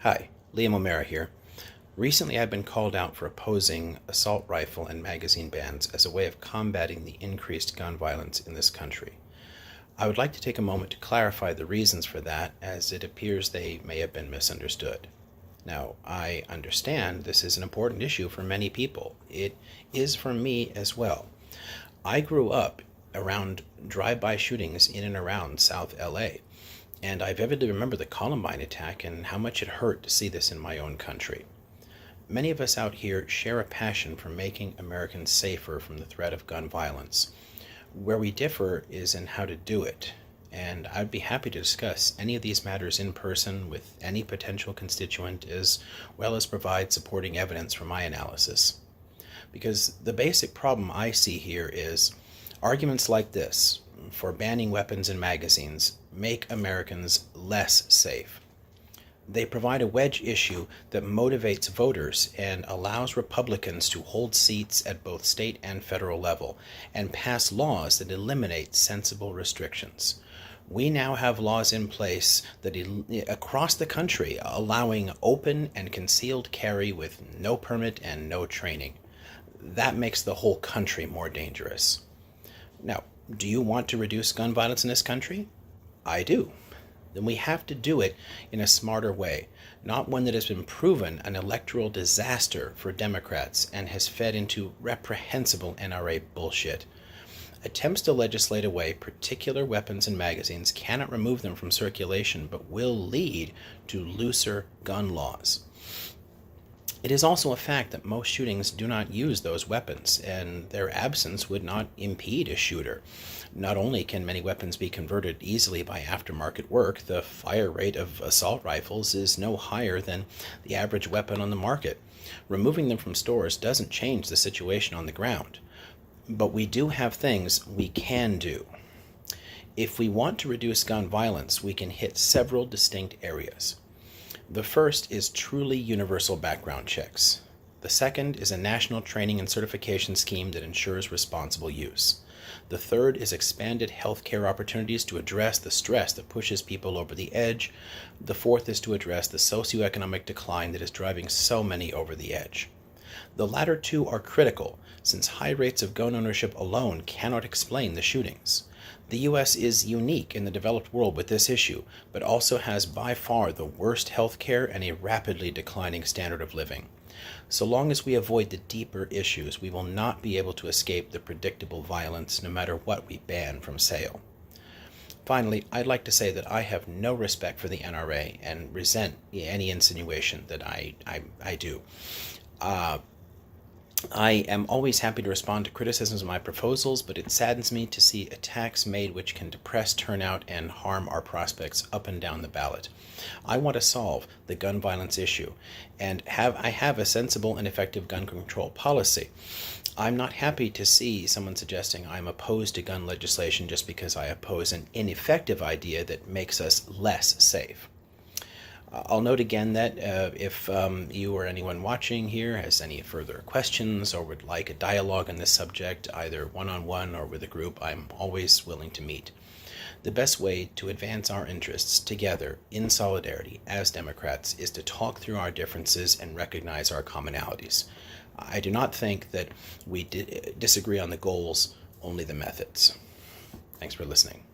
Hi, Liam O'Mara here. Recently, I've been called out for opposing assault rifle and magazine bans as a way of combating the increased gun violence in this country. I would like to take a moment to clarify the reasons for that, as it appears they may have been misunderstood. Now, I understand this is an important issue for many people. It is for me as well. I grew up around drive-by shootings in and around South LA, and I vividly remember the Columbine attack and how much it hurt to see this in my own country. Many of us out here share a passion for making Americans safer from the threat of gun violence. Where we differ is in how to do it, and I'd be happy to discuss any of these matters in person with any potential constituent, as well as provide supporting evidence for my analysis. Because the basic problem I see here is arguments like this for banning weapons and magazines make Americans less safe. They provide a wedge issue that motivates voters and allows Republicans to hold seats at both state and federal level and pass laws that eliminate sensible restrictions. We now have laws in place that across the country allowing open and concealed carry with no permit and no training. That makes the whole country more dangerous. Now, do you want to reduce gun violence in this country? I do. Then we have to do it in a smarter way, not one that has been proven an electoral disaster for Democrats and has fed into reprehensible NRA bullshit. Attempts to legislate away particular weapons and magazines cannot remove them from circulation, but will lead to looser gun laws. It is also a fact that most shootings do not use those weapons, and their absence would not impede a shooter. Not only can many weapons be converted easily by aftermarket work, the fire rate of assault rifles is no higher than the average weapon on the market. Removing them from stores doesn't change the situation on the ground. But we do have things we can do. If we want to reduce gun violence, we can hit several distinct areas. The first is truly universal background checks. The second is a national training and certification scheme that ensures responsible use. The third is expanded healthcare opportunities to address the stress that pushes people over the edge. The fourth is to address the socioeconomic decline that is driving so many over the edge. The latter two are critical, since high rates of gun ownership alone cannot explain the shootings. The U.S. is unique in the developed world with this issue, but also has by far the worst health care and a rapidly declining standard of living. So long as we avoid the deeper issues, we will not be able to escape the predictable violence no matter what we ban from sale. Finally, I'd like to say that I have no respect for the NRA and resent any insinuation that I do. I am always happy to respond to criticisms of my proposals, but it saddens me to see attacks made which can depress turnout and harm our prospects up and down the ballot. I want to solve the gun violence issue, and I have a sensible and effective gun control policy. I'm not happy to see someone suggesting I'm opposed to gun legislation just because I oppose an ineffective idea that makes us less safe. I'll note again that if you or anyone watching here has any further questions or would like a dialogue on this subject, either one-on-one or with a group, I'm always willing to meet. The best way to advance our interests together in solidarity as Democrats is to talk through our differences and recognize our commonalities. I do not think that we disagree on the goals, only the methods. Thanks for listening.